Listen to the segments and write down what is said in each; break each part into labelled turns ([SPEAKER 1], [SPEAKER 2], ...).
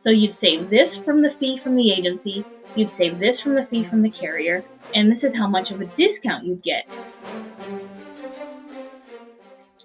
[SPEAKER 1] So you'd save this from the fee from the agency, you'd save this from the fee from the carrier, and this is how much of a discount you'd get.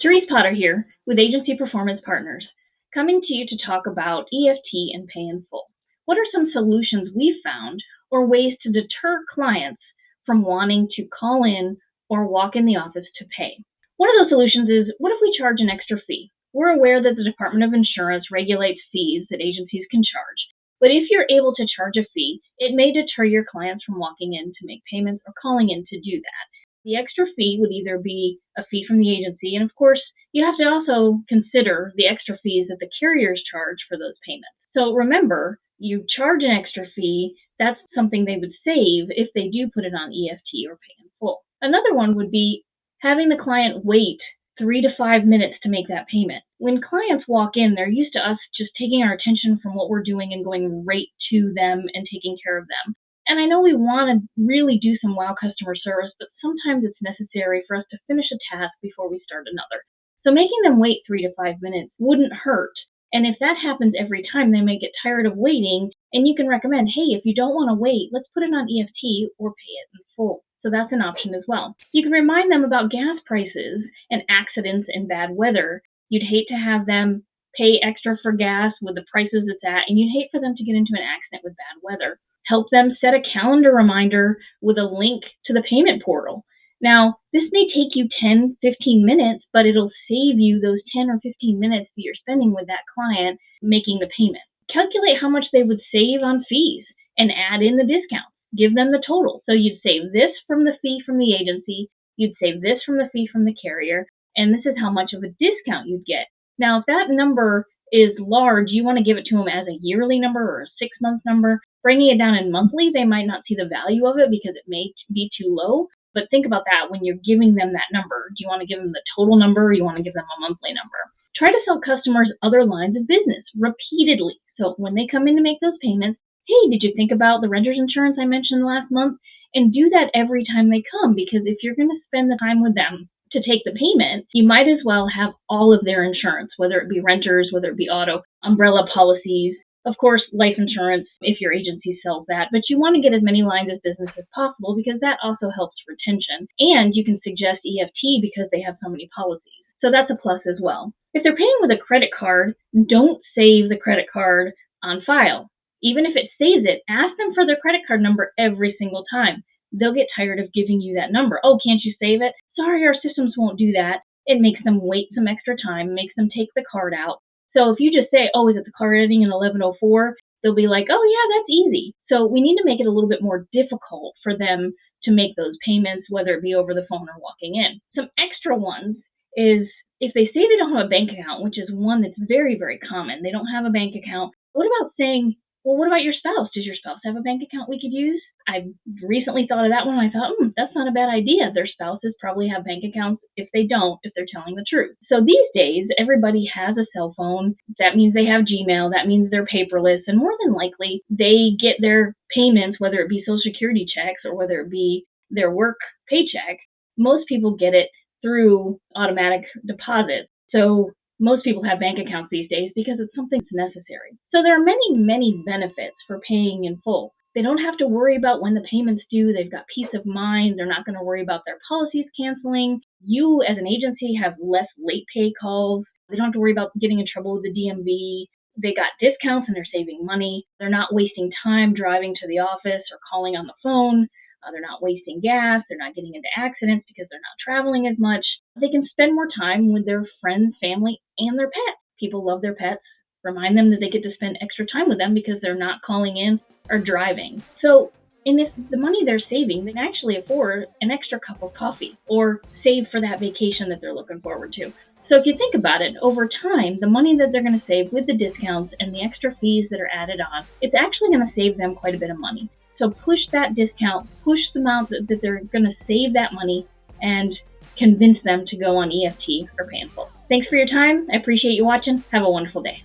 [SPEAKER 1] Therese Potter here with Agency Performance Partners, coming to you to talk about EFT and Pay in Full. What are some solutions we've found or ways to deter clients from wanting to call in or walk in the office to pay? One of those solutions is, what if we charge an extra fee? We're aware that the Department of Insurance regulates fees that agencies can charge, but if you're able to charge a fee, it may deter your clients from walking in to make payments or calling in to do that. The extra fee would either be a fee from the agency, and of course, you have to also consider the extra fees that the carriers charge for those payments. So remember, you charge an extra fee, that's something they would save if they do put it on EFT or Pay in Full. Another one would be having the client wait 3 to 5 minutes to make that payment. When clients walk in, they're used to us just taking our attention from what we're doing and going right to them and taking care of them. And I know we want to really do some wow customer service, but sometimes it's necessary for us to finish a task before we start another. So making them wait 3 to 5 minutes wouldn't hurt. And if that happens every time, they may get tired of waiting, and you can recommend, hey, if you don't want to wait, let's put it on EFT or pay it in full. So that's an option as well. You can remind them about gas prices and accidents and bad weather. You'd hate to have them pay extra for gas with the prices it's at, and you'd hate for them to get into an accident with bad weather. Help them set a calendar reminder with a link to the payment portal. Now, this may take you 10, 15 minutes, but it'll save you those 10 or 15 minutes that you're spending with that client making the payment. Calculate how much they would save on fees and add in the discount. Give them the total. So you'd save this from the fee from the agency, you'd save this from the fee from the carrier, and this is how much of a discount you'd get. Now, if that number is large, you want to give it to them as a yearly number or a 6-month number. Bringing it down in monthly, they might not see the value of it because it may be too low. But think about that when you're giving them that number. Do you want to give them the total number or you want to give them a monthly number? Try to sell customers other lines of business repeatedly. So when they come in to make those payments, hey, did you think about the renter's insurance I mentioned last month? And do that every time they come, because if you're going to spend the time with them to take the payment, you might as well have all of their insurance, whether it be renters, whether it be auto, umbrella policies, of course, life insurance if your agency sells that, but you want to get as many lines of business as possible because that also helps retention. And you can suggest EFT because they have so many policies. So that's a plus as well. If they're paying with a credit card, don't save the credit card on file. Even if it saves it, ask them for their credit card number every single time. They'll get tired of giving you that number. Oh, can't you save it? Sorry, our systems won't do that. It makes them wait some extra time, makes them take the card out. So if you just say, oh, is it the card ending in 1104? They'll be like, oh, yeah, that's easy. So we need to make it a little bit more difficult for them to make those payments, whether it be over the phone or walking in. Some extra ones is if they say they don't have a bank account, which is one that's very, very common. They don't have a bank account. What about saying, well, what about your spouse? Does your spouse have a bank account we could use? I recently thought of that one. I thought, that's not a bad idea. Their spouses probably have bank accounts. If they don't, if they're telling the truth. So these days, everybody has a cell phone. That means they have Gmail. That means they're paperless. And more than likely, they get their payments, whether it be Social Security checks or whether it be their work paycheck. Most people get it through automatic deposit. So most people have bank accounts these days because it's something that's necessary. So there are many, many benefits for paying in full. They don't have to worry about when the payment's due. They've got peace of mind. They're not going to worry about their policies canceling. You, as an agency, have less late pay calls. They don't have to worry about getting in trouble with the DMV. They got discounts and they're saving money. They're not wasting time driving to the office or calling on the phone. They're not wasting gas. They're not getting into accidents because they're not traveling as much. They can spend more time with their friends, family, and their pets. People love their pets. Remind them that they get to spend extra time with them because they're not calling in or driving. So the money they're saving, they can actually afford an extra cup of coffee or save for that vacation that they're looking forward to. So if you think about it, over time, the money that they're going to save with the discounts and the extra fees that are added on, it's actually going to save them quite a bit of money. So push that discount, push the amount that they're going to save that money, and convince them to go on EFT or Pay in Full. Thanks for your time. I appreciate you watching. Have a wonderful day.